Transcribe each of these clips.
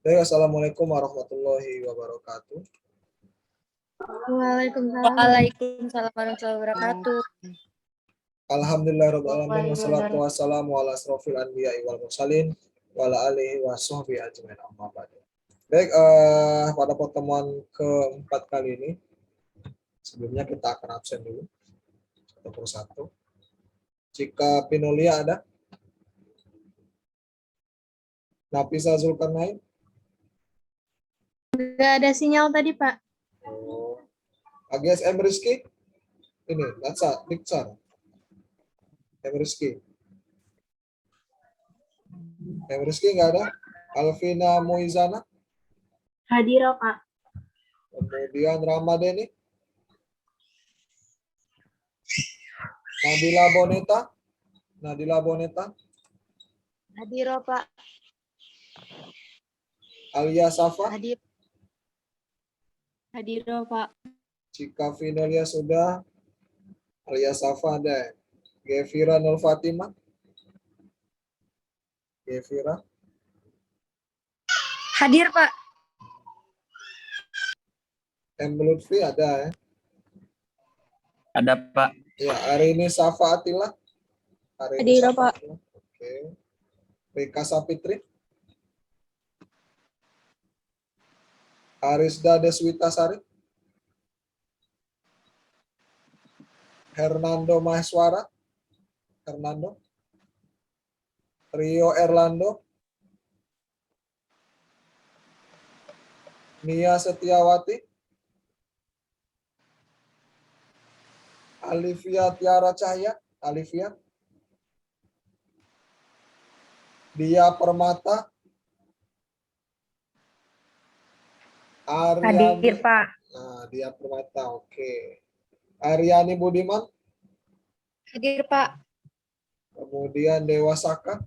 Baik, assalamualaikum warahmatullahi wabarakatuh. Waalaikumsalam. Waalaikumsalam warahmatullahi wabarakatuh. Alhamdulillahirabbil alamin wassalatu wassalamu ala asrofil anbiya'i wal mursalin wa ala alihi wa sahbihi ajmain amma ba'du. Baik, pada pertemuan keempat kali ini sebelumnya kita akan absen dulu satu persatu. Jika Pinolia ada, Nafisa Zulkarnain. Nggak ada sinyal tadi, Pak. AGSM Rizky. Ini, Diksar. M Rizky nggak ada. Alvina Muizana. Hadir, Pak. Kemudian Ramadeni. Nadila Boneta. Hadir, Pak. Alia Safa. Hadir. Hadir, Pak. Jika Vinolia sudah, Alia Safa ada. Gevira Nur Fatima. Gevira. Hadir, Pak. M. Lutfi ada ya. Ada, Pak. Ya, hari ini Safa Atila. Hadir, Pak. Oke. Rika Sapitri. Arisda Deswita Sari. Hernando Maheswara. Rio Erlando. Nia Setiawati. Alivia Tiara Cahya. Dia Permata. Hadir, Pak. Nah, Dia Permata, oke. Aryani Budiman. Hadir, Pak. Kemudian Dewa Saka.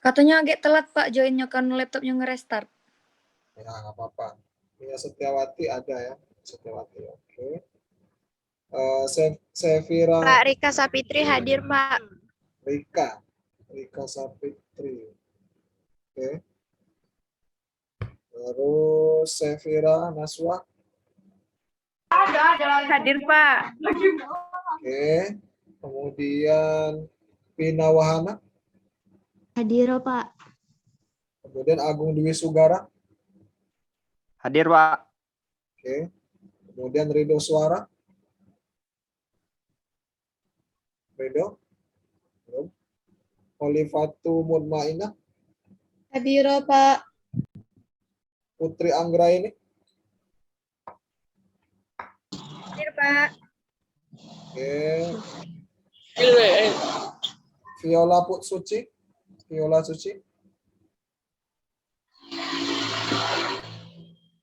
Katanya agak telat, Pak, joinnya kan laptopnya nge-restart. Ya, nggak apa-apa. Nia Setiawati ada ya. Setiawati, oke. Sevira. Pak Rika Sapitri hadir, Pak. Rika Sapitri. Oke. Terus Sevira Naswa. Hadir, Pak. Oke. Kemudian Pina Wahana. Hadir, Pak. Kemudian Agung Dwi Sugara. Hadir, Pak. Oke. Kemudian Rido Suara. Rido. Belum. Olivatu Mutmainah. Hadir, Pak. Putri Anggraini. Hadir, Pak. Oke. Viola Suci.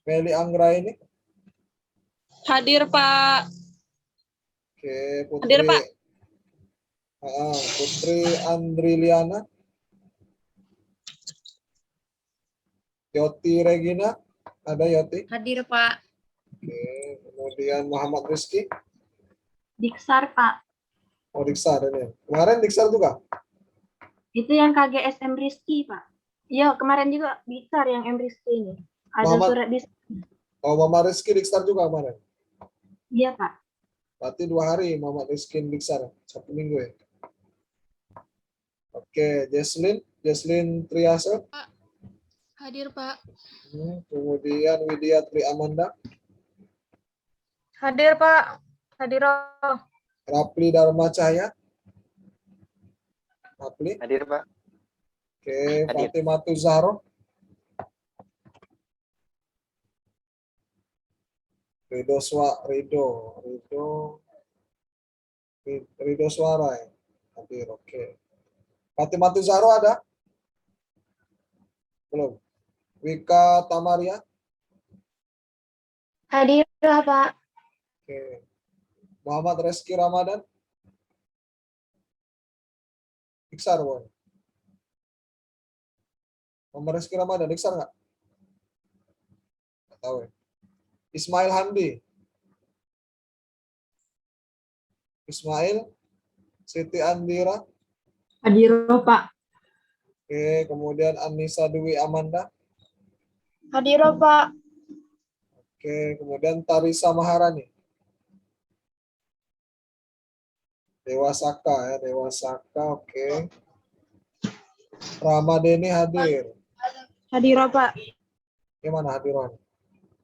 Meli Anggraini. Hadir, Pak. Oke, Putri. Hadir, Pak. Putri Andriliana. Yoti Regina. Ada Yoti. Hadir, Pak. Oke, kemudian Muhammad Rizky. Diksar, Pak. Oh, Diksar ini. Kemarin Diksar juga? Itu yang KGSM Rizky, Pak. Iya, kemarin juga Diksar yang M Rizky ini. Ada Muhammad. surat di. Oh, Mama Rizky Diksar juga kemarin? Iya, Pak. Berarti 2 hari Muhammad Rizky Diksar. 1 minggu ya? Oke, Jesslyn Triase. Hadir, Pak. Kemudian Widya Tri Amanda. Hadir, Pak. Hadir. Rapli Dharma Cahya. Rapli. Hadir, Pak. Oke, Hadir. Fatimah Zahro. Rido Suara ya. Hadir, oke. Fatimah Zahro ada? Belum. Wika Tamaria. Hadir, Pak. Oke. Muhammad Reski Ramadan. Diksar, Boy. Muhammad Reski Ramadan, Diksar nggak? Nggak tahu ya. Ismail Hamdi. Ismail. Siti Andira. Hadir, Pak. Oke, kemudian Anissa Dwi Amanda. Hadir, Pak. Oke, kemudian Tarisa Maharani. Dewa Saka ya, Dewa Saka. Oke. Ramadeni hadir. Hadir, Pak. Gimana hadiran?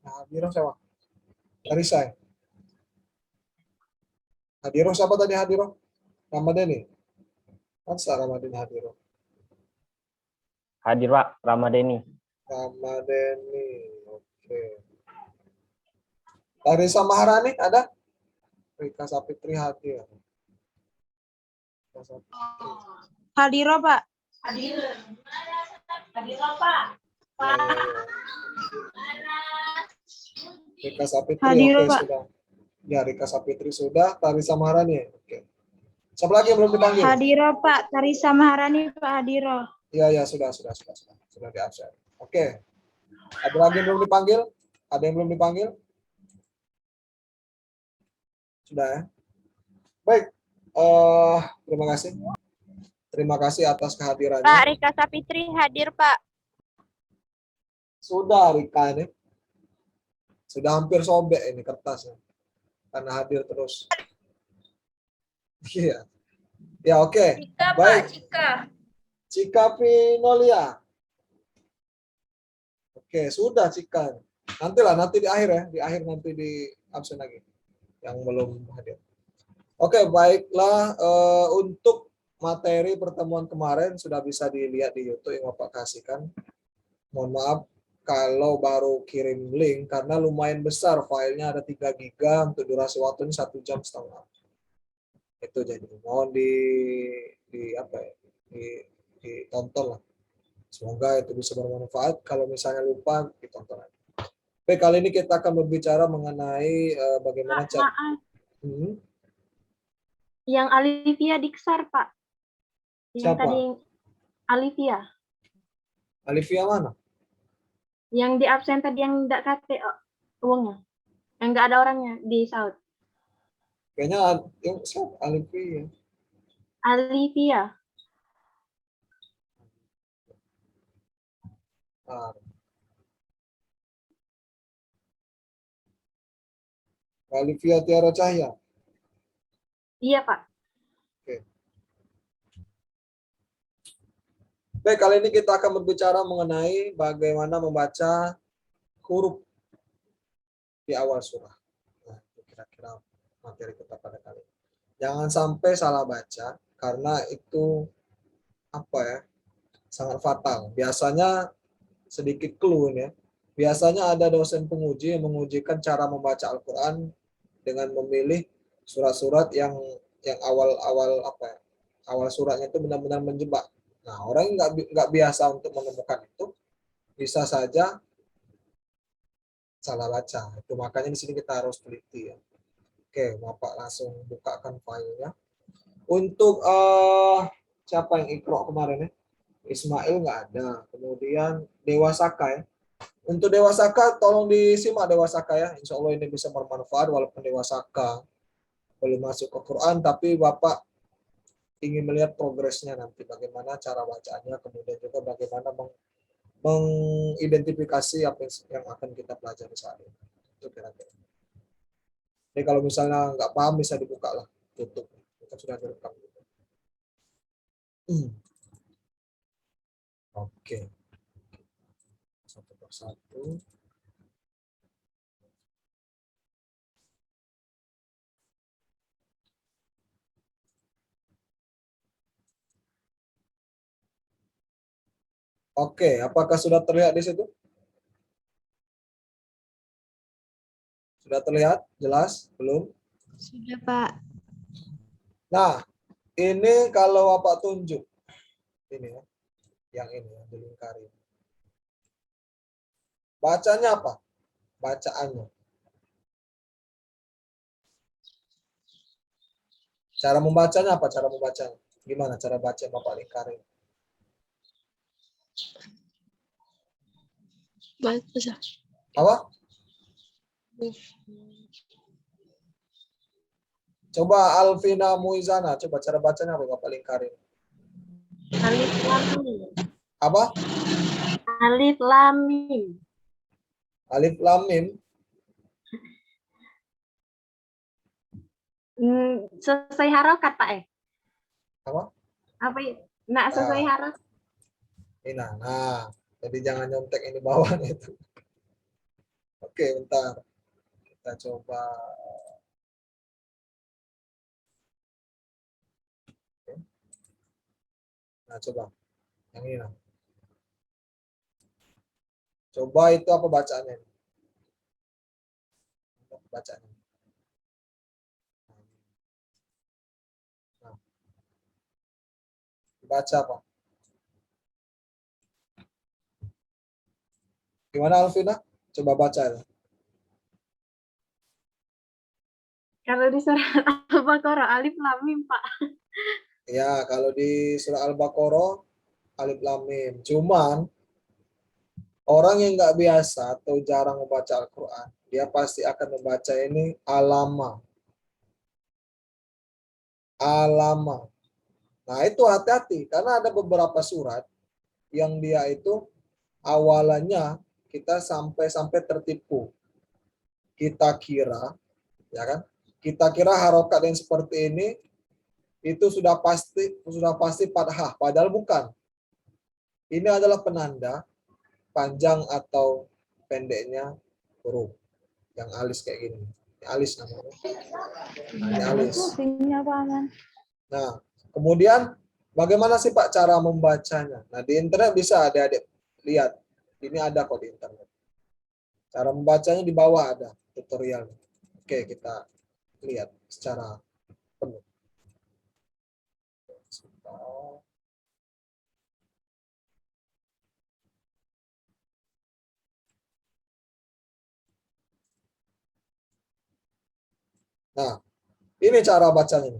Nah, hadiran siapa? Tarisa ya? Hadiran siapa tadi hadiran? Ramadeni. Masa Ramadeni hadiran? Hadir Pak, Ramadeni. Ramadeni. Oke. Tarisa Maharani ada? Rika Sapitri hadir. Rika Sapitri. Hadir, Pak. Rika Sapitri Hadir, oke Pak. sudah. Ya Rika Sapitri sudah. Tarisa Maharani. Oke. Siapa lagi yang belum dipanggil? Hadir, Pak. Tarisa Maharani, Pak. Hadir. Iya ya sudah di absen. Oke. Ada lagi yang belum dipanggil? Ada yang belum dipanggil? Sudah ya. Baik. Terima kasih. Terima kasih atas kehadirannya. Pak, Rika Sapitri hadir, Pak. Sudah Rika ini. Sudah hampir sobek ini kertasnya. Karena hadir terus. Iya. Ya oke. Cika, Pak, Baik. Cika. Cika Pinolia. Oke, sudah Cika. Nanti di akhir ya. Di akhir nanti di absen lagi. Yang belum hadir. Oke, baiklah. Untuk materi pertemuan kemarin sudah bisa dilihat di YouTube yang Bapak kasihkan. Mohon maaf kalau baru kirim link karena lumayan besar filenya, ada 3 giga untuk durasi waktunya 1,5 jam. Itu jadi mohon ditonton lah. Semoga itu bisa bermanfaat. Kalau misalnya lupa ditonton lagi. Oke, kali ini kita akan berbicara mengenai bagaimana cara. Maaf, yang Alivia Diksar, Pak. Yang Siapa? tadi Alivia. Alivia mana? Yang di absen tadi yang tidak kate uangnya. Yang nggak ada orangnya di Saud. Kayaknya yang siapa? Alivia. Alivia. Ah. Alivia Tiara Cahya. Iya, Pak. Baik, kali ini kita akan berbicara mengenai bagaimana membaca huruf di awal surah. Nah, itu kira-kira materi kita pada kali ini. Jangan sampai salah baca, karena itu sangat fatal. Biasanya sedikit clue ya. Biasanya ada dosen penguji yang mengujikan cara membaca Al-Quran dengan memilih surat-surat yang awal suratnya itu benar-benar menjebak. Nah, orang yang nggak biasa untuk menemukan itu bisa saja salah baca. Itu makanya di sini kita harus teliti ya. Oke, Bapak langsung bukakan filenya. Untuk siapa yang ikro kemarin ya? Ismail nggak ada. Kemudian Dewa Saka ya. Untuk Dewa Saka tolong disimak Dewa Saka ya. Insya Allah ini bisa bermanfaat walaupun Dewa Saka belum masuk ke Quran, tapi Bapak ingin melihat progresnya nanti bagaimana cara bacanya, kemudian juga bagaimana mengidentifikasi apa yang akan kita pelajari saat ini. Itu kira-kira. Jadi kalau misalnya nggak paham bisa dibuka lah, tutup. Kita sudah direkam. Oke. Satu persatu. Oke, apakah sudah terlihat di situ? Sudah terlihat? Jelas? Belum? Sudah, Pak. Nah, ini kalau Bapak tunjuk. Ini ya. Yang ini, yang dilingkari. Bacanya apa? Bacaannya. Cara membacanya apa? Cara membacanya. Gimana cara baca Bapak lingkari? Baca. Apa? Coba Alvina Muizana, coba cara bacanya apa Bapak lingkari? Alif Lam Mim. Apa? Alif lam mim. Alif lam mim. Selesai harokat Pak Apa? Apa ya? Nak selesai Ah, harokat. ini nah. Jadi jangan nyontek ini bawah itu. Oke, bentar. Kita coba. Oke. Nah, coba. Yang ini nah. Coba itu apa bacaannya? Apa bacaannya? Nah, baca apa? Gimana Alvina? Coba baca ya. Kalau di surat Al-Baqarah alif lam mim Pak. Ya, kalau di surah Al-Baqarah alif lam mim. Cuman orang yang nggak biasa atau jarang membaca Al-Quran, dia pasti akan membaca ini alama. Alama. Nah, itu hati-hati karena ada beberapa surat yang dia itu awalannya kita sampai tertipu. Kita kira, ya kan? Kita kira harokat yang seperti ini itu sudah pasti fathah, padahal bukan. Ini adalah penanda panjang atau pendeknya huruf yang alis kayak gini. Ini alis namanya. Nah, ini alis. Nah, kemudian bagaimana sih Pak cara membacanya? Nah, di internet bisa adik-adik lihat. Ini ada kok di internet. Cara membacanya di bawah ada tutorial. Oke, kita lihat secara penuh. Nah, ini cara bacanya.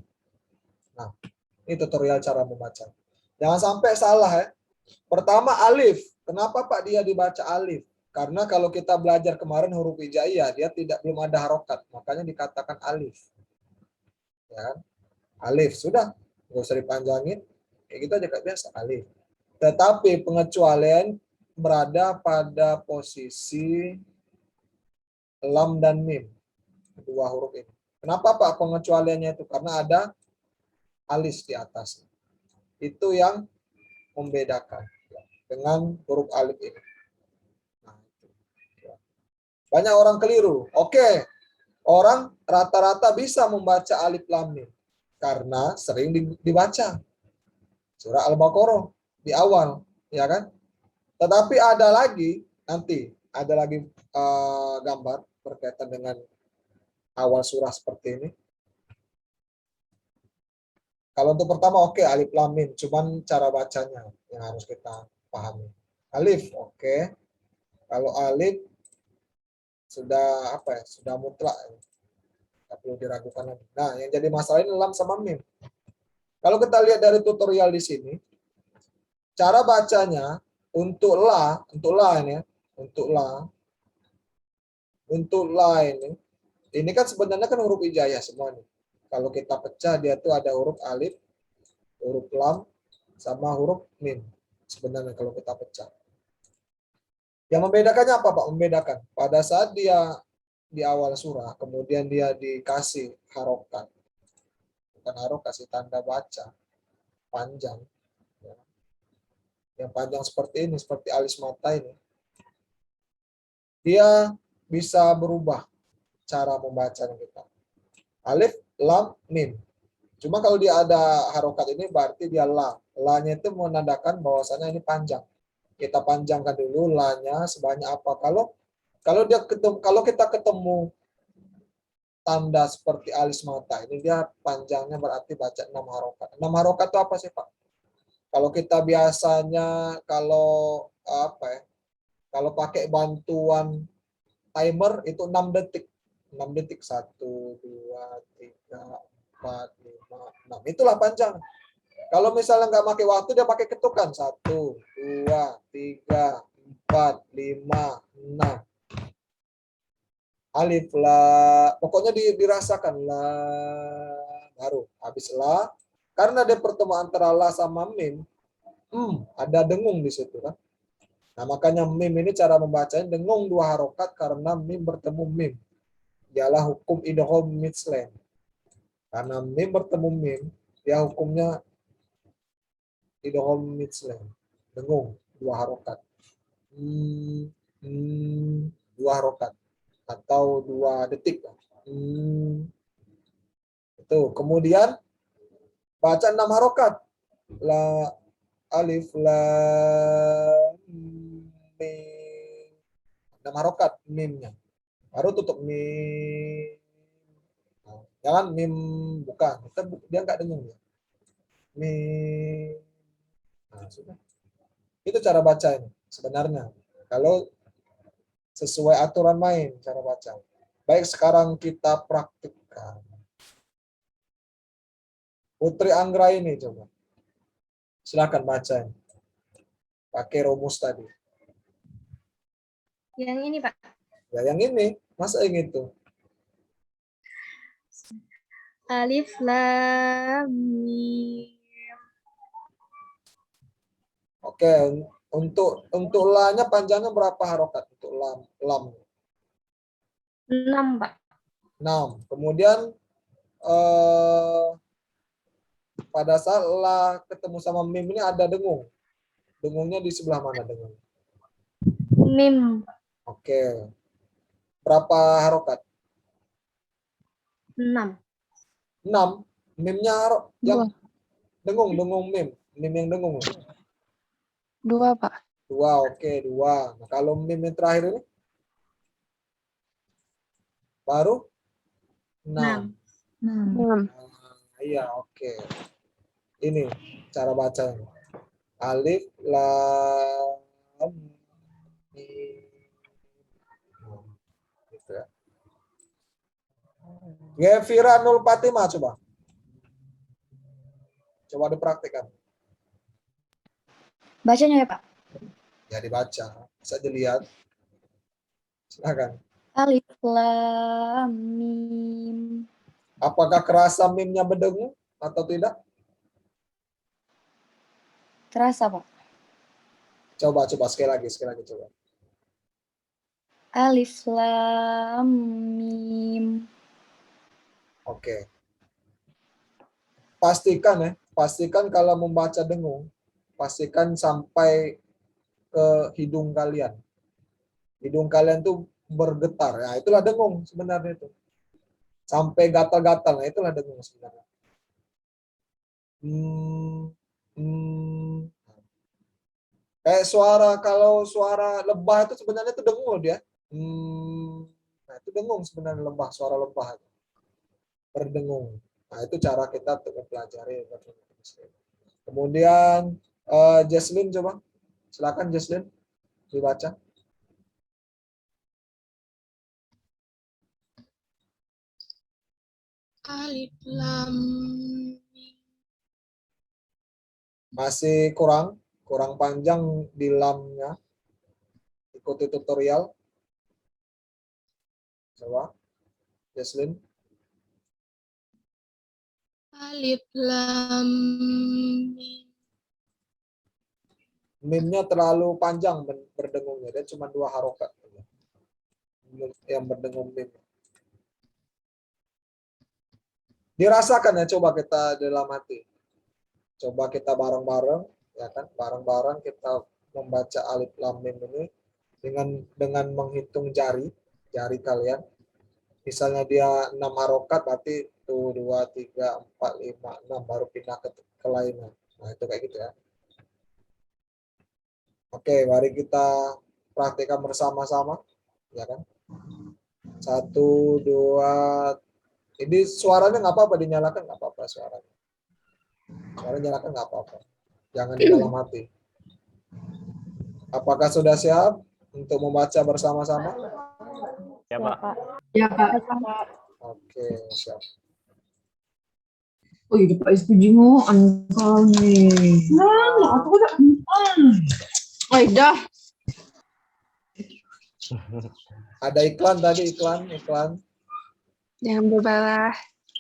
Nah, ini tutorial cara membaca. Jangan sampai salah ya. Pertama alif. Kenapa Pak dia dibaca alif? Karena kalau kita belajar kemarin huruf hijaiyah, dia belum ada harokat. Makanya dikatakan alif. Ya kan? Alif. Sudah. Nggak usah dipanjangin. Kayak gitu aja kayak biasa. Alif. Tetapi pengecualian berada pada posisi lam dan mim. Kedua huruf ini. Kenapa Pak pengecualiannya itu? Karena ada alis di atas. Itu yang membedakan dengan huruf alif ini. Nah, banyak orang keliru. Oke, orang rata-rata bisa membaca alif lam mim karena sering dibaca surah Al-Baqarah di awal, ya kan? Tetapi ada lagi gambar berkaitan dengan awal surah seperti ini. Kalau untuk pertama alif lam mim, cuman cara bacanya yang harus kita pahami. Alif, oke. Kalau alif sudah sudah mutlak, tak perlu diragukan lagi. Nah, yang jadi masalah ini lam sama mim. Kalau kita lihat dari tutorial di sini, cara bacanya untuk la ini, untuk la ini kan sebenarnya kan huruf hijaiyah semua nih. Kalau kita pecah dia tuh ada huruf alif, huruf lam, sama huruf mim. Sebenarnya kalau kita pecah. Yang membedakannya apa Pak? Membedakan pada saat dia di awal surah, kemudian dia dikasih harokat. Bukan harokat, kasih tanda baca. Panjang. Yang panjang seperti ini, seperti alis mata ini. Dia bisa berubah cara membacanya kita. Alif, lam, mim. Cuma kalau dia ada harokat ini berarti dia la. La-nya itu menandakan bahwasanya ini panjang. Kita panjangkan dulu la-nya sebanyak apa. Kalau kita ketemu tanda seperti alis mata ini dia panjangnya berarti baca 6 harokat. 6 harokat itu apa sih Pak? Kalau kita biasanya kalau pakai bantuan timer itu 6 detik. 6 detik 1 2 3 4 5 6. Itulah panjang. Kalau misalnya nggak pakai waktu dia pakai ketukan 1 2 3 4 5 6. Alif la, pokoknya dirasakan la, baru habis la. Karena dia pertemuan antara la sama mim, ada dengung di situ kan. Nah, makanya mim ini cara membacanya dengung 2 harokat karena mim bertemu mim. Ialah hukum idgham mithlan. Karena mim bertemu mim, ya hukumnya idgham mithlan. Dengung 2 harokat. 2 harokat atau 2 detik. Itu. Kemudian baca 6 harokat. La alif lam mim. 6 harokat mimnya. Baru tutup mim. Nah, jangan mim bukan. Dia enggak dengung ya. Mim. Nah, sudah. Itu cara baca ini sebenarnya. Kalau sesuai aturan main cara baca. Baik, sekarang kita praktikkan. Putri Anggra ini coba. Silakan baca. Pakai rumus tadi. Yang ini, Pak. Ya yang ini, masa yang itu? Alif lam mim. Oke, untuk la-nya panjangnya berapa harokat untuk lam? 6, Pak. 6. Kemudian pada saat la ketemu sama mim ini ada dengung. Dengungnya di sebelah mana dengung? Mim Oke. Berapa harokat? 6. 6. Mimnya yang dengung mim. Mim yang dengung. 2, Pak. 2, oke, 2. Nah, kalau mim yang terakhir ini? Baru? 6. 6. Iya, oke. Ini cara bacanya. Alif, lam, mim. Gitu ya. Gefira Nul Fatimah coba. Coba dipraktikkan. Bacanya ya, Pak. Ya dibaca. Bisa dilihat. Silakan. Alif lam mim. Apakah kerasa mimnya berdengung atau tidak? Terasa, Pak. Coba sekali lagi coba. Alif lam mim. Oke. Pastikan kalau membaca dengung, pastikan sampai ke hidung kalian. Hidung kalian tuh bergetar. Ya, itulah dengung sebenarnya itu. Sampai gatal-gatal, nah itulah dengung sebenarnya. Kayak kalau suara lebah itu sebenarnya itu dengung loh dia. Nah itu dengung sebenarnya lebah, suara lebah itu. Berdengung. Nah itu cara kita untuk mempelajari. Kemudian Jasmine coba, silakan Jasmine dibaca. Alif lam mim. Masih kurang panjang di lamnya. Ikuti tutorial. Coba, Jasmine. Alif lam mim. Mimnya terlalu panjang berdengungnya. Dia cuma 2 harokat. Yang berdengung mim. Dirasakan ya, coba kita dalam hati. Coba kita bareng-bareng, ya kan? Bareng-bareng kita membaca alif lam mim ini dengan menghitung jari kalian. Misalnya dia 6 harokat, berarti 1, 2, 3, 4, 5, 6 baru pindah ke lainnya. Nah, itu kayak gitu ya. Oke, mari kita praktikkan bersama-sama, ya kan? 1, 2. Ini suaranya nggak apa-apa, dinyalakan nggak apa-apa suaranya. Suaranya nyalakan nggak apa-apa. Jangan di dalam hati. Apakah sudah siap untuk membaca bersama-sama? Ya, Pak. Ya, Pak. Oke, siap. Oh iya Pak Ispujingo, engkau nih. Nah, aku udah. Oh dah. Ada iklan tadi, iklan. Jangan berbalah.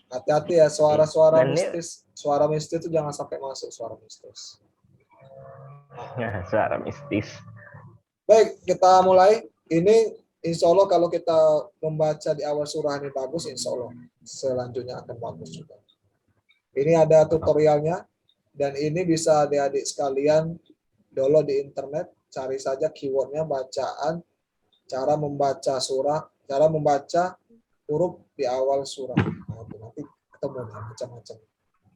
Hati-hati ya, suara-suara Dan ini- mistis. Suara mistis itu jangan sampai masuk suara mistis. Suara mistis. Baik, kita mulai. Ini insya Allah kalau kita membaca di awal surah ini bagus, insya Allah selanjutnya akan bagus juga. Ini ada tutorialnya, dan ini bisa adik-adik sekalian download di internet, cari saja keywordnya bacaan, cara membaca surah, cara membaca huruf di awal surah. Nah, nanti ketemu nih macam-macam.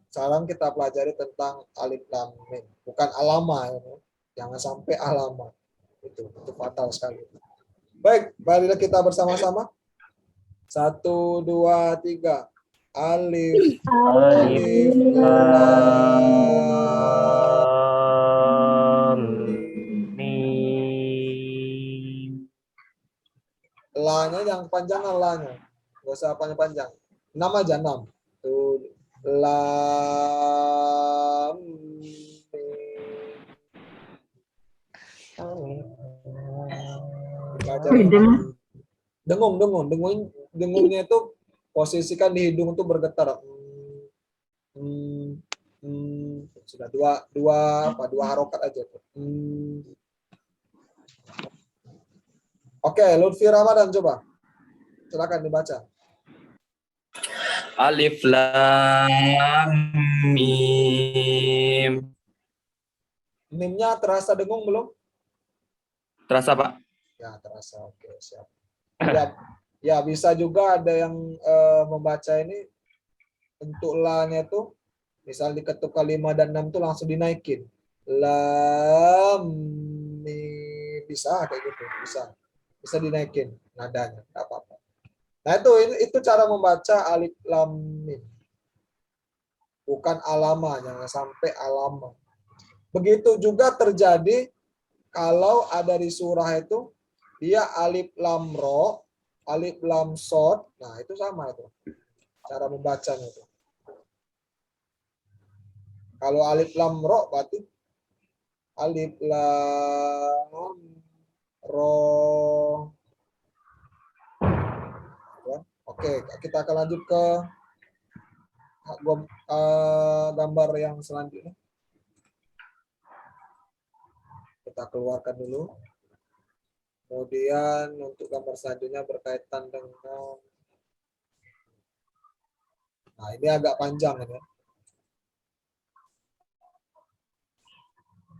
Sekarang kita pelajari tentang alif lam mim, bukan alama ya. Jangan sampai alama. Itu fatal sekali. Baik, marilah kita bersama-sama. 1, 2, 3. Alif, Alif lam mim. La-nya yang panjang, la-nya. Gak usah panjang-panjang. 6 aja, 6. Tuh, lam mim. Dengungnya itu posisikan di hidung itu bergetar. Sudah dua harokat aja. Oke, Lutfi Ramadan coba. Silakan dibaca. Alif lam mim. Mimnya terasa dengung belum? Terasa, Pak? Ya, terasa. Oke, siap. Ya, bisa juga ada yang membaca ini untuk la-nya tuh misal diketuk ke 5 dan 6 tuh langsung dinaikin. Lam mim, bisa kayak gitu, bisa. Bisa dinaikin nadanya, enggak apa-apa. Nah, itu cara membaca alif lam mim. Bukan alama, jangan sampai alama. Begitu juga terjadi kalau ada di surah itu dia alif lam ro, alif lam sod. Nah, itu sama itu. Cara membacanya itu. Kalau alif lam ro berarti alif lam ro. Ya. Oke, kita akan lanjut ke gambar yang selanjutnya. Kita keluarkan dulu. Kemudian untuk gambar selanjutnya berkaitan dengan, nah ini agak panjang ini.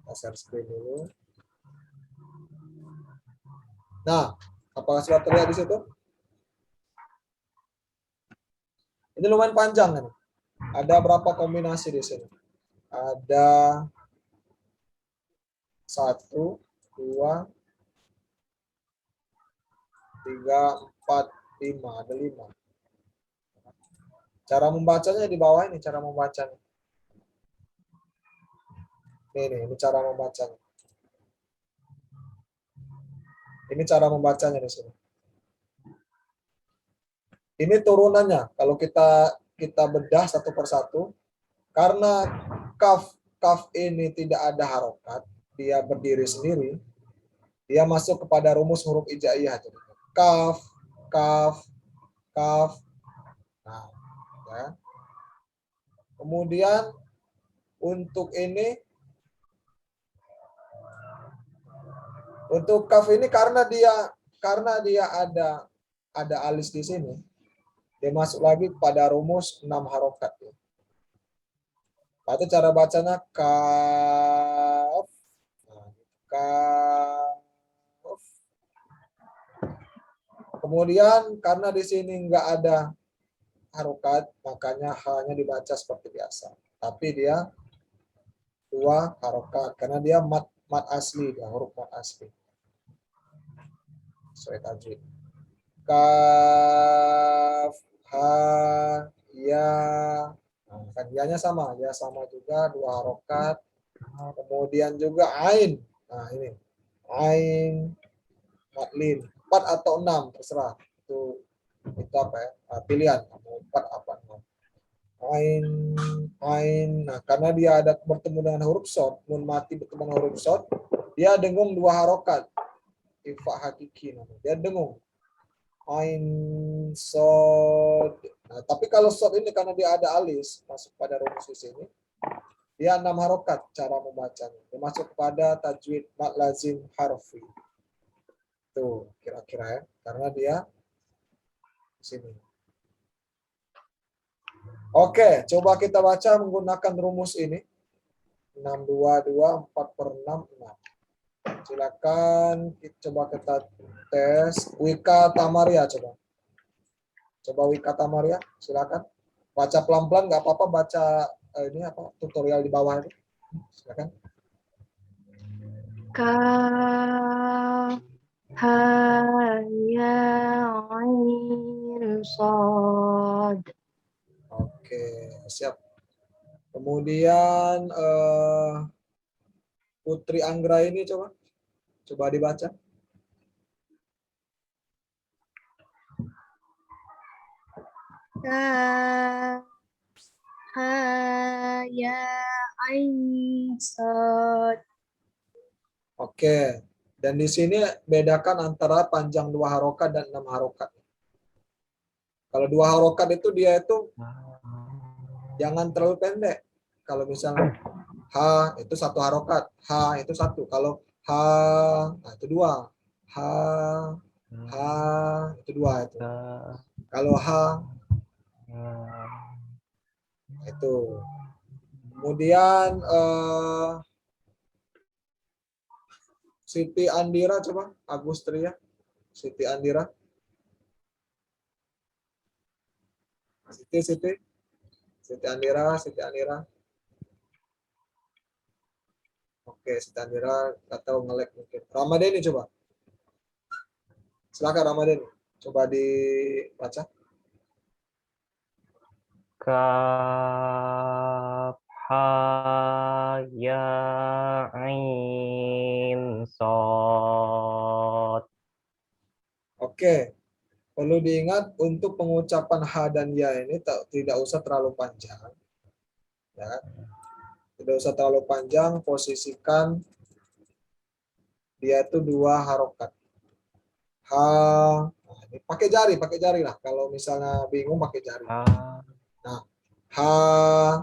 Kita share screen dulu. Nah, apakah sudah terlihat di situ? Ini lumayan panjang ini. Ada berapa kombinasi di sini? Ada 1, 2, 3, 4, 5. Ada 5. Cara membacanya di bawah ini, cara membacanya. Ini cara membacanya. Ini cara membacanya di sini. Ini turunannya. Kalau kita bedah satu persatu, karena kaf ini tidak ada harokat, dia berdiri sendiri, dia masuk kepada rumus huruf hijaiyah. Kaf, kaf, kaf. Nah, ya. Kemudian untuk ini, untuk kaf ini karena dia ada alis di sini, dia masuk lagi pada rumus 6 harokat. Itu cara bacanya kaf, kaf. Kemudian karena di sini nggak ada harokat, makanya hanya dibaca seperti biasa. Tapi dia 2 harokat karena dia mat asli, dia huruf mat asli. Sesuai tajwid. Kaf, ha, ya. Nah, kan ya-nya sama, ya sama juga 2 harokat. Kemudian juga ain. Nah, ini. Ain, matlin. 4 atau 6, terserah. Itu apa ya? Pilihan. Mau 4 apa 6. Ain. Nah, karena dia ada bertemu dengan huruf shad, nun mati bertemu dengan huruf shad, dia dengung 2 harokat. Ifa hakiki namanya. Dia dengung. Ain shad. Nah, tapi kalau shad ini karena dia ada alis masuk pada rumus di sini, Dia 6 harokat cara membacanya. Termasuk kepada tajwid mad lazim harfi. Tuh, kira-kira ya. Karena dia di sini. Oke, coba kita baca menggunakan rumus ini. 622 4/6 6. Silakan coba kita tes Wika Tamaria coba. Coba Wika Tamaria, silakan. Baca pelan-pelan nggak apa-apa, baca ini apa tutorial di bawah ini. Silakan. Kaf ha ya ain sad. Oke, siap. Kemudian Putri Anggra ini coba dibaca. Kaf ha ya ain sad. Oke. Dan di sini bedakan antara panjang 2 harokat dan 6 harokat. Kalau 2 harokat itu dia itu jangan terlalu pendek. Kalau misalnya ha itu 1 harokat, ha itu 1. Kalau ha, nah itu 2. Ha itu 2 itu. Kalau ha itu. Kemudian Siti Andira coba, Agustria. Siti Andira. Siti Andira. Oke, Siti Andira atau nge-lag mungkin. Ramadhani coba. Silakan Ramadhani. Coba dibaca. Kaf ha ya ain sad. Oke. Perlu diingat untuk pengucapan ha dan ya ini tidak usah terlalu panjang. Ya. Tidak usah terlalu panjang, posisikan dia itu 2 harokat. Ha, nah, ini pakai jari lah. Kalau misalnya bingung pakai jari. Nah, ha,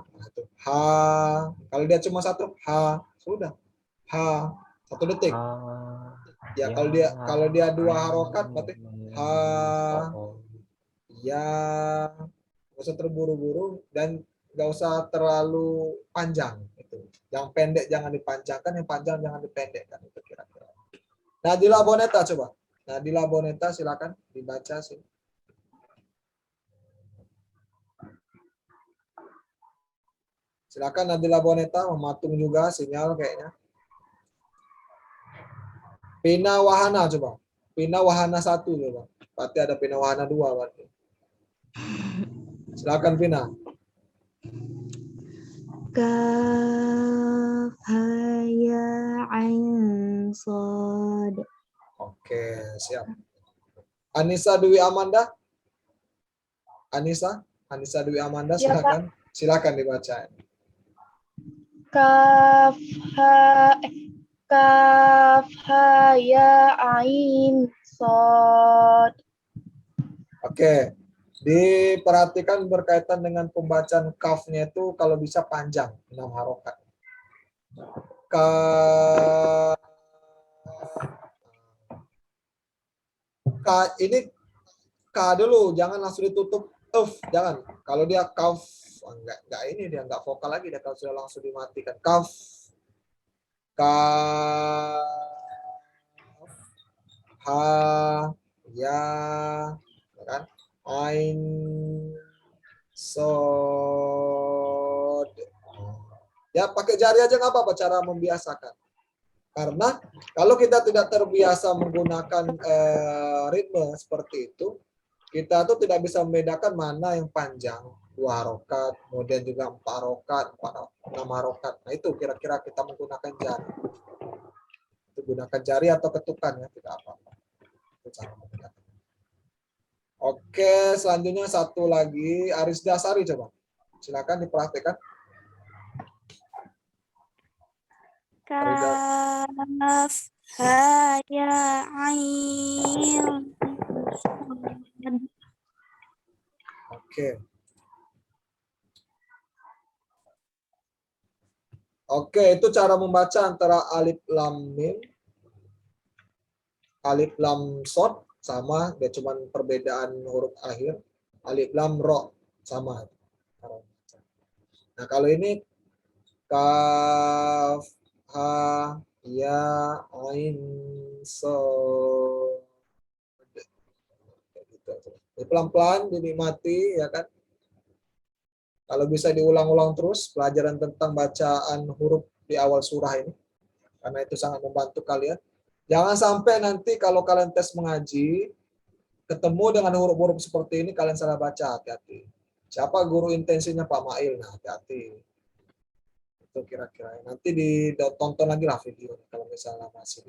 nah itu ha. Kalau dia cuma 1 ha, sudah. Ha, 1 detik. Ya, kalau dia 2 harokat berarti ha, ya, nggak usah terburu-buru dan nggak usah terlalu panjang itu. Yang pendek jangan dipanjangkan, yang panjang jangan dipendekkan itu kira-kira. Nadila Boneta coba. Nadila Boneta silakan dibaca sih. Silakan Nadila Boneta, mematung juga sinyal kayaknya. Pina Wahana coba. Pina Wahana 1 coba. Berarti ada Pina Wahana 2 berarti. Silakan Pina. Kaf ha ya ain sad. Oke, siap. Anissa Dwi Amanda. Anissa Dwi Amanda Ya, silakan. Silakan dibaca. Kaf ha ya ain sad. Oke. Diperhatikan berkaitan dengan pembacaan kafnya itu kalau bisa panjang 6 harokat. Ini K dulu, jangan langsung ditutup jangan. Kalau dia kaf enggak ini dia enggak vokal lagi dia kalau sudah langsung dimatikan. Kaf ha ya kan? Ain sod. Ya pakai jari aja nggak apa-apa cara membiasakan. Karena kalau kita tidak terbiasa menggunakan ritme seperti itu, kita tuh tidak bisa membedakan mana yang panjang 2 harokat, kemudian juga 4 harokat, 6 harokat. Nah itu kira-kira kita menggunakan jari. Itu gunakan jari atau ketukan ya tidak apa-apa. Itu cara membedakan. Oke, selanjutnya satu lagi Aris Dasari coba. Silakan diperhatikan. Kaf ha ya ain. Oke. Oke, itu cara membaca antara alif lam mim, alif lam shad sama, dia cuman perbedaan huruf akhir. Alif lam ro sama. Nah, kalau ini kaf ha ya ain shad. Pelan-pelan dinikmati ya kan. Kalau bisa diulang-ulang terus pelajaran tentang bacaan huruf di awal surah ini, karena itu sangat membantu kalian. Jangan sampai nanti kalau kalian tes mengaji, ketemu dengan huruf-huruf seperti ini, kalian salah baca, hati-hati. Siapa guru intensinya Pak Mail? Nah, hati-hati. Itu kira-kira. Nanti ditonton lagi lah video kalau misalnya masih.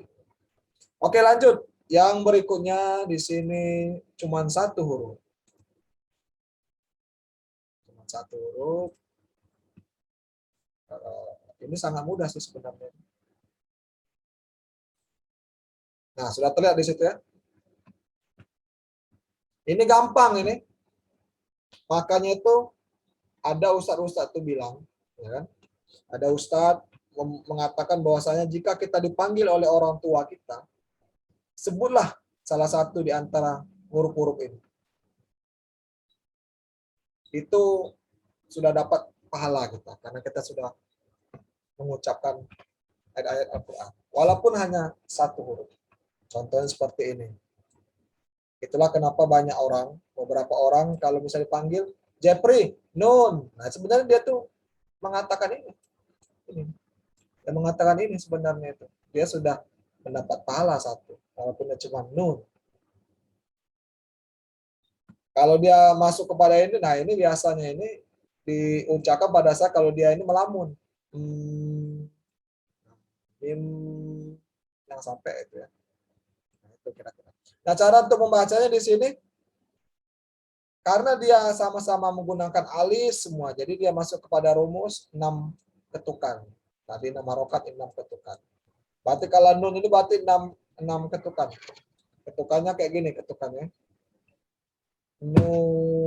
Oke, lanjut. Yang berikutnya di sini cuma satu huruf. Satu huruf. Ini sangat mudah sih sebenarnya. Nah, sudah terlihat di situ ya. Ini gampang ini. Makanya itu ada ustadz-ustadz tuh bilang, ya kan? Ada ustadz mengatakan bahwasanya jika kita dipanggil oleh orang tua kita, sebutlah salah satu di antara huruf-huruf ini. Itu sudah dapat pahala kita, karena kita sudah mengucapkan ayat-ayat Al-Quran. Walaupun hanya satu huruf. Contohnya seperti ini. Itulah kenapa banyak orang, beberapa orang kalau misalnya dipanggil, Jepri, Nun. Nah sebenarnya dia tuh mengatakan ini. Dia mengatakan ini sebenarnya itu. Dia sudah mendapat pahala satu. Walaupun dia cuma Nun. Kalau dia masuk kepada ini, nah ini biasanya ini diucapkan pada saat kalau dia ini melamun. Yang sampai itu ya. Nah, itu kira-kira. Nah, cara untuk membacanya di sini karena dia sama-sama menggunakan alis semua, jadi dia masuk kepada rumus 6 ketukan. Tadi 6 harokat 6 ketukan. Berarti kalau nun ini berarti 6 ketukan. Ketukannya kayak gini ketukannya. Nun.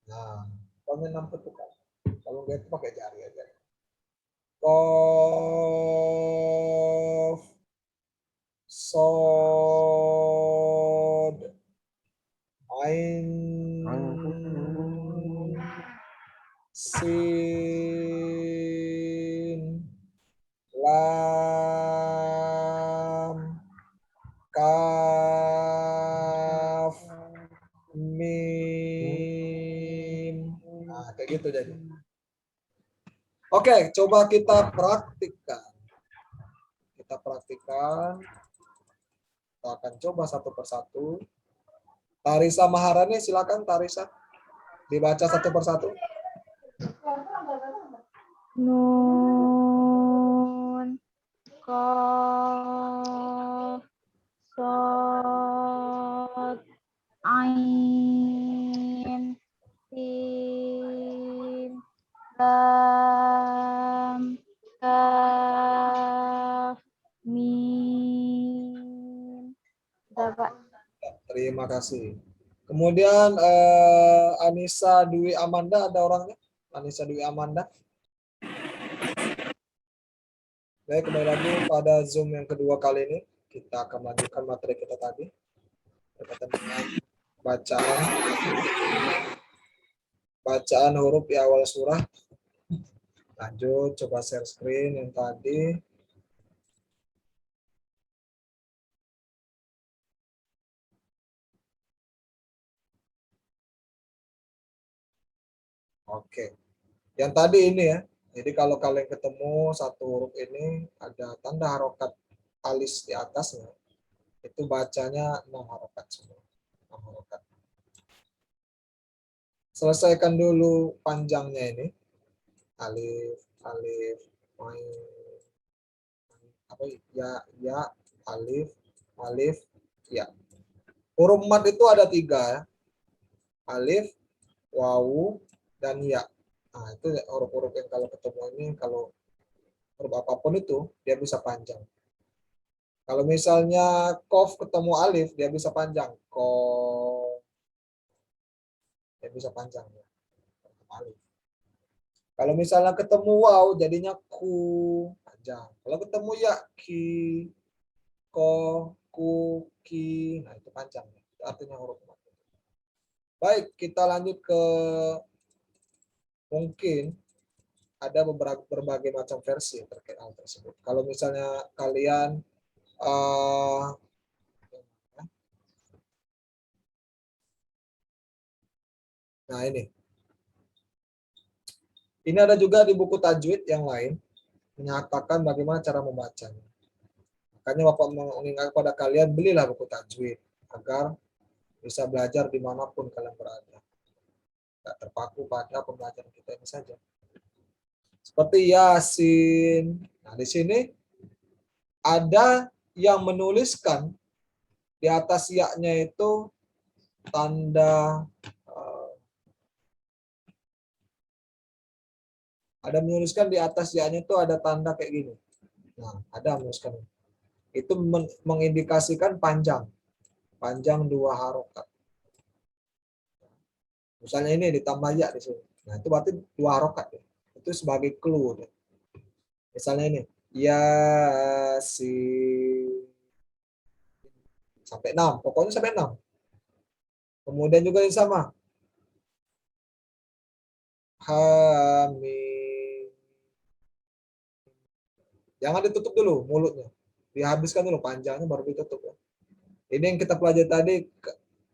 Nah, pokoknya 6 ketukan. Kalau nggak itu pakai jari aja. Kof, sod, ain, sin, lam, kaf, mim. Nah, kayak gitu jadi. Oke, coba kita praktikkan. Kita praktikkan. Kita akan coba satu persatu. Tarisa Maharani, silakan Tarisa. Dibaca satu persatu. Nun, Qaf, Shad, Ain, Sin, Lam, Kaf, Mim. Udah, Pak. Terima kasih. Kemudian Anissa Dwi Amanda, ada orangnya? Anissa Dwi Amanda. Baik, kembali lagi pada Zoom yang kedua kali ini. Kita akan melanjutkan materi kita tadi. Berkaitan dengan bacaan huruf di awal surah. Lanjut, coba share screen yang tadi. Oke. Yang tadi ini ya. Jadi kalau kalian ketemu satu huruf ini ada tanda harokat alis di atasnya, itu bacanya 6 harokat semua. 6 harokat. Selesaikan dulu panjangnya ini. Alif, alif, apa ya, alif, alif, ya. Huruf mat itu ada 3 ya. Alif, wawu, dan ya. Nah, itu huruf-huruf yang kalau ketemu ini, kalau huruf apapun itu, dia bisa panjang. Kalau misalnya kof ketemu alif, dia bisa panjang. Kof. Dia bisa panjang. Ya. Alif. Kalau misalnya ketemu waw jadinya ku, panjang. Kalau ketemu ya ki, ko, ku, ki, nah itu panjang. Itu artinya huruf mat. Baik, kita lanjut ke mungkin ada berbagai macam versi terkait hal tersebut. Kalau misalnya kalian nah ini ada juga di buku tajwid yang lain menyatakan bagaimana cara membacanya. Makanya Bapak mengingatkan kepada kalian belilah buku tajwid agar bisa belajar dimanapun kalian berada. Tidak terpaku pada pembelajaran kita ini saja. Seperti Yasin. Nah, di sini ada yang menuliskan di atas ya-nya itu tanda ada menuliskan di atas ya-nya itu ada tanda kayak gini. Nah, ada menuliskan. Itu mengindikasikan panjang. Panjang 2 harokat. Misalnya ini ditambah ya di sini. Nah, itu berarti 2 harokat. Ya. Itu sebagai clue. Ya. Misalnya ini. Yasin. Sampai 6. Pokoknya sampai 6. Kemudian juga yang sama. Hamim. Jangan ditutup dulu mulutnya. Dihabiskan dulu panjangnya baru ditutup. Ya. Ini yang kita pelajari tadi.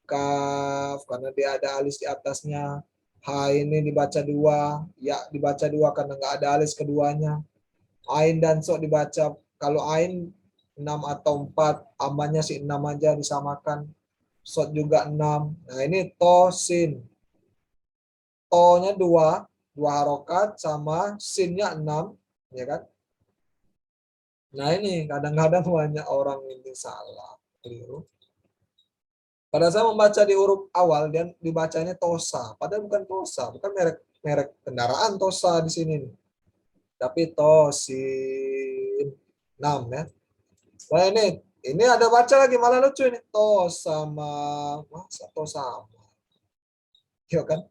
Kaf, karena dia ada alis di atasnya. Ha ini dibaca 2. Ya dibaca 2 karena nggak ada alis keduanya. Ain dan so dibaca. Kalau ain 6 atau 4. Amannya si 6 aja disamakan. Sot juga 6. Nah ini to, sin. To-nya 2 harokat sama sin-nya 6. Ya kan? Nah ini kadang-kadang banyak orang ini salah. Keliru. Pada saya membaca di huruf awal dan dibacanya Tosa, padahal bukan Tosa, bukan merek kendaraan Tosa di sini, tapi Tosin 6 ya. Wah ini ada baca lagi malah lucu ini Tosa sama masa Tosa, ya kan?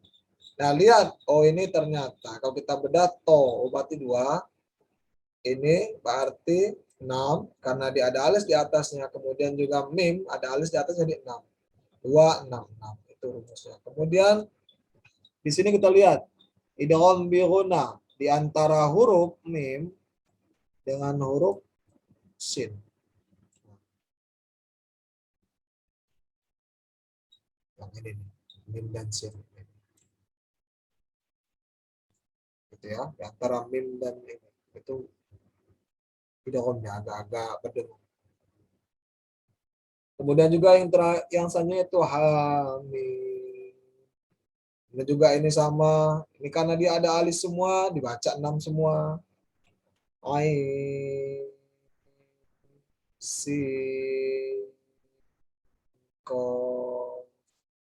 Nah lihat, oh ini ternyata kalau kita bedah to berarti 2, ini berarti 6 karena dia ada alis di atasnya, kemudian juga mim ada alis di atasnya jadi 6. 2, 6, 6. Itu rumusnya. Kemudian di sini kita lihat idgham bi ghunna di antara huruf mim dengan huruf sin. Yang ini nih, mim dan sin. Gitu ya, di antara mim dan ini. Itu idghamnya agak-agak berdengung. Kemudian juga yang selanjutnya itu hamim. Ini juga ini sama. Ini karena dia ada alis semua, dibaca 6 semua. Ain, sin, ko.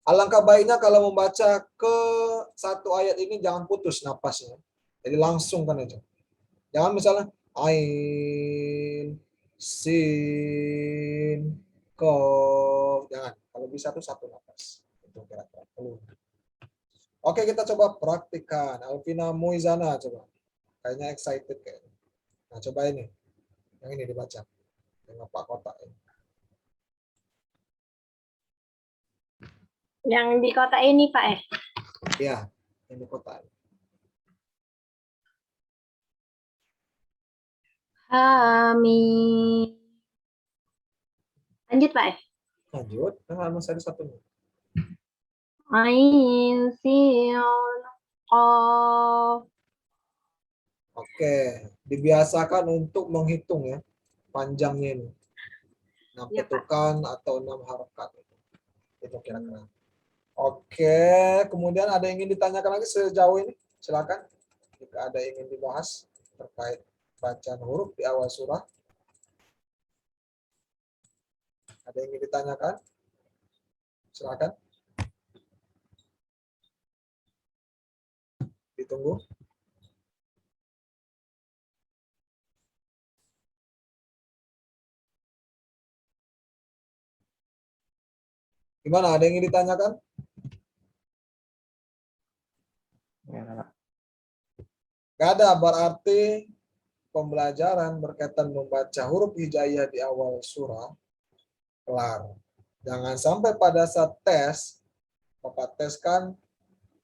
Alangkah baiknya kalau membaca ke satu ayat ini jangan putus napasnya. Jadi langsung kan aja. Jangan misalnya ain, sin, ko. Jangan. Kalau bisa tuh satu napas. Itu kira-kira. Oke, kita coba praktikkan. Alvina Muizana coba. Kayaknya excited kayaknya. Nah, coba ini. Yang ini dibaca. Dengan Pak Kotak ini. Yang di kota ini, Pak. Iya, ini kotak. Hamim. Lanjut, Pak. Lanjut, kan masih ada satu. Ain, sin, qaf. Oke, dibiasakan untuk menghitung ya panjangnya ini. 6 Ya, Pak. ketukan atau 6 harokat. Itu kira-kira. Oke, kemudian ada yang ingin ditanyakan lagi sejauh ini? Silakan. Jika ada yang ingin dibahas terkait bacaan huruf di awal surah. Ada yang ingin ditanyakan? Silakan. Ditunggu. Gimana? Ada yang ingin ditanyakan? Ya, Gak ada, berarti pembelajaran berkaitan membaca huruf hijaiyah di awal surah kelar. Jangan sampai pada saat tes, Bapak teskan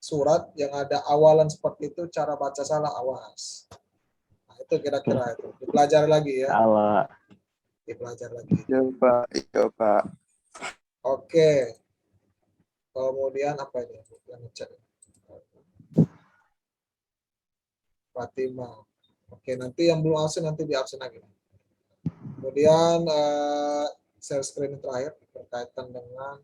surat yang ada awalan seperti itu, cara baca salah, awas. Nah, itu kira-kira itu. Dipelajari lagi ya. Kalau Dipelajari lagi. Iya Pak, iya Pak. Oke. Kemudian apa ini? Yang ngecek. Fatimah. Oke, nanti yang belum absen nanti di absen lagi. Kemudian share screen terakhir berkaitan dengan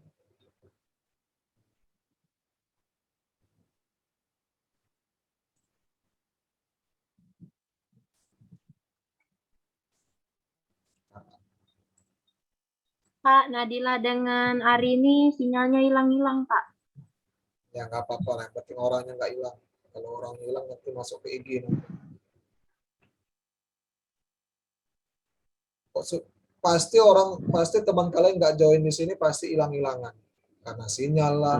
Pak, Nadila dengan Arini sinyalnya hilang-hilang, Pak. ya nggak apa-apa, yang penting orangnya nggak hilang. Kalau orang hilang nanti masuk ke IG nanti. Pasti teman kalian nggak join di sini pasti hilang-hilangan karena sinyal lah,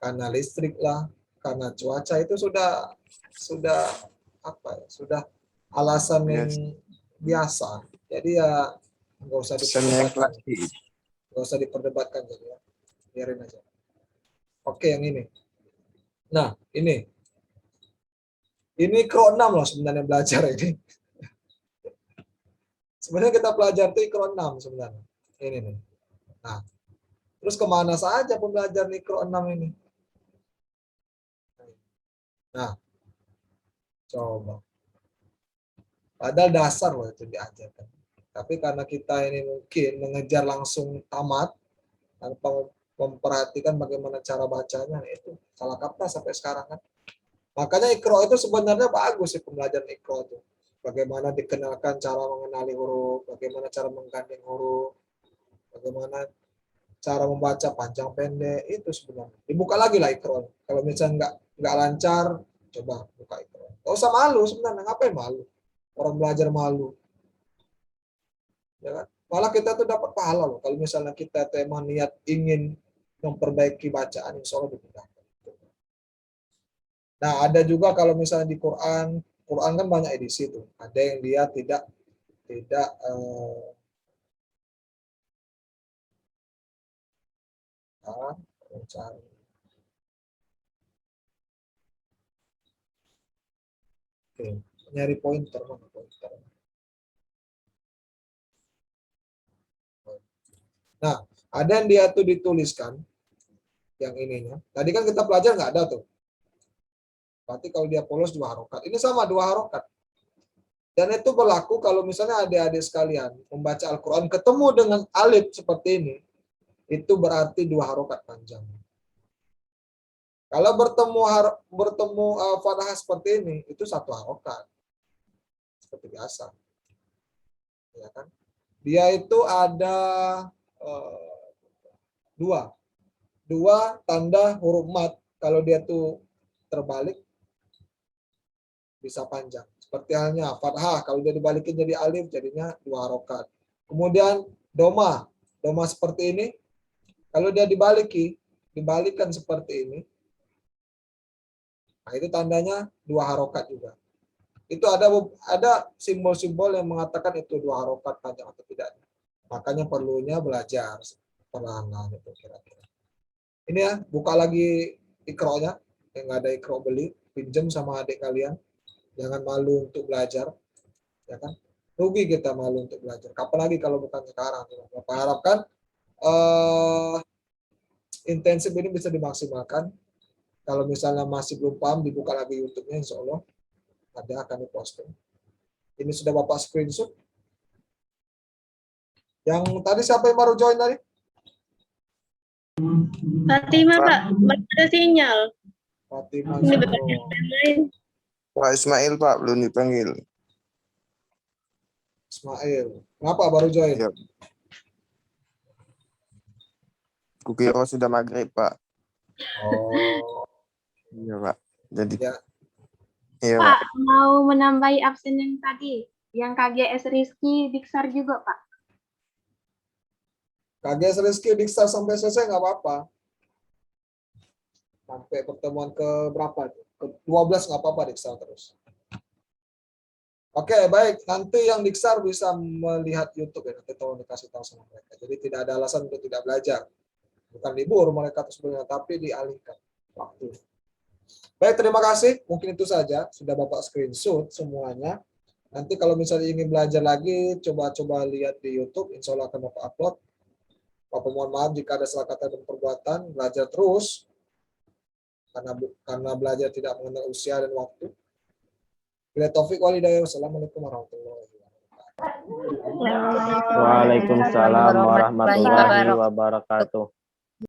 karena listrik lah, karena cuaca itu sudah apa ya, sudah alasan yang biasa. Jadi ya nggak usah diperdebatkan, nggak usah diperdebatkan jadi ya, biarin aja. Oke, yang ini. Nah, ini Ikro 6 loh sebenarnya belajar ini. Sebenarnya kita belajar tuh Ikro 6 sebenarnya. Ini nih. Nah, terus kemana saja pembelajaran Ikro 6 ini? Nah, coba. Padahal dasar loh itu diajarkan. Tapi karena kita ini mungkin mengejar langsung tamat, tanpa memperhatikan bagaimana cara bacanya, itu salah kaprah sampai sekarang kan. Makanya Ikro itu sebenarnya bagus sih pembelajaran Ikro itu. Bagaimana dikenalkan cara mengenali huruf, bagaimana cara menggandeng huruf, bagaimana cara membaca panjang pendek, itu sebenarnya. Dibuka lagi lah Ikro. Kalau misalnya nggak lancar, coba buka Ikro. Nggak usah malu sebenarnya, ngapain malu? Orang belajar malu. Ya kan? Malah kita tuh dapat pahala loh. Kalau misalnya kita tuh emang niat ingin memperbaiki bacaan, insya Allah dimudahkan. Nah, ada juga kalau misalnya di Quran kan banyak edisi tuh. Ada yang dia tidak mencari. Oke, nyari pointer mana pointer. Nah, ada yang dia tuh dituliskan yang ininya. Tadi kan kita pelajar nggak ada tuh. Berarti kalau dia polos 2 harokat. Ini sama 2 harokat. Dan itu berlaku kalau misalnya adik-adik sekalian membaca Al-Quran ketemu dengan alif seperti ini, itu berarti 2 harokat panjang. Kalau bertemu fathah seperti ini, itu 1 harokat. Seperti biasa. Ya kan? Dia itu ada 2 tanda huruf mat. Kalau dia tuh terbalik, bisa panjang. Seperti halnya fathah, kalau dia dibalikin jadi alif, jadinya 2 harokat. Kemudian doma seperti ini, kalau dia dibalikkan seperti ini, nah itu tandanya 2 harokat juga. Itu ada simbol-simbol yang mengatakan itu 2 harokat panjang atau tidak. Makanya perlunya belajar perlahan itu kira-kira. Ini ya, buka lagi Ikro-nya, yang nggak ada Ikro beli, pinjam sama adik kalian. Jangan malu untuk belajar, ya kan? Rugi kita malu untuk belajar. Kapan lagi kalau bukan sekarang? Bapak harapkan intensif ini bisa dimaksimalkan. Kalau misalnya masih belum paham, dibuka lagi YouTube-nya, insya Allah ada akan diposting. Ini sudah Bapak screenshot. Yang tadi siapa yang baru join tadi? Fatimah, Pak. Masih ada sinyal. Fatimah. Ini lain. Pak Ismail Pak, belum dipanggil. Ismail. Kenapa baru join? Iya. Kukira sudah maghrib Pak. Oh. Iya Pak. Jadi Ya. iya Pak, Pak. mau menambahi absen yang tadi. Yang KGS Rizky, Diksar juga, Pak. KGS Rizky Diksa sampai selesai nggak apa-apa. Sampai pertemuan ke berapa? Ke 12 nggak apa-apa Diksa terus. Oke, baik. Nanti yang Diksar bisa melihat YouTube ya. Nanti tolong dikasih tahu sama mereka. Jadi tidak ada alasan untuk tidak belajar. Bukan libur mereka itu sebenarnya, tapi dialihkan waktu. Baik, terima kasih. Mungkin itu saja. Sudah Bapak screenshot semuanya. Nanti kalau misalnya ingin belajar lagi, coba-coba lihat di YouTube. Insya Allah akan Bapak upload. Bapak mohon maaf jika ada salah kata dan perbuatan. Belajar terus. Karena belajar tidak mengenal usia dan waktu. Bila taufik walhidayah. Wassalamualaikum warahmatullahi wabarakatuh. Waalaikumsalam warahmatullahi wabarakatuh.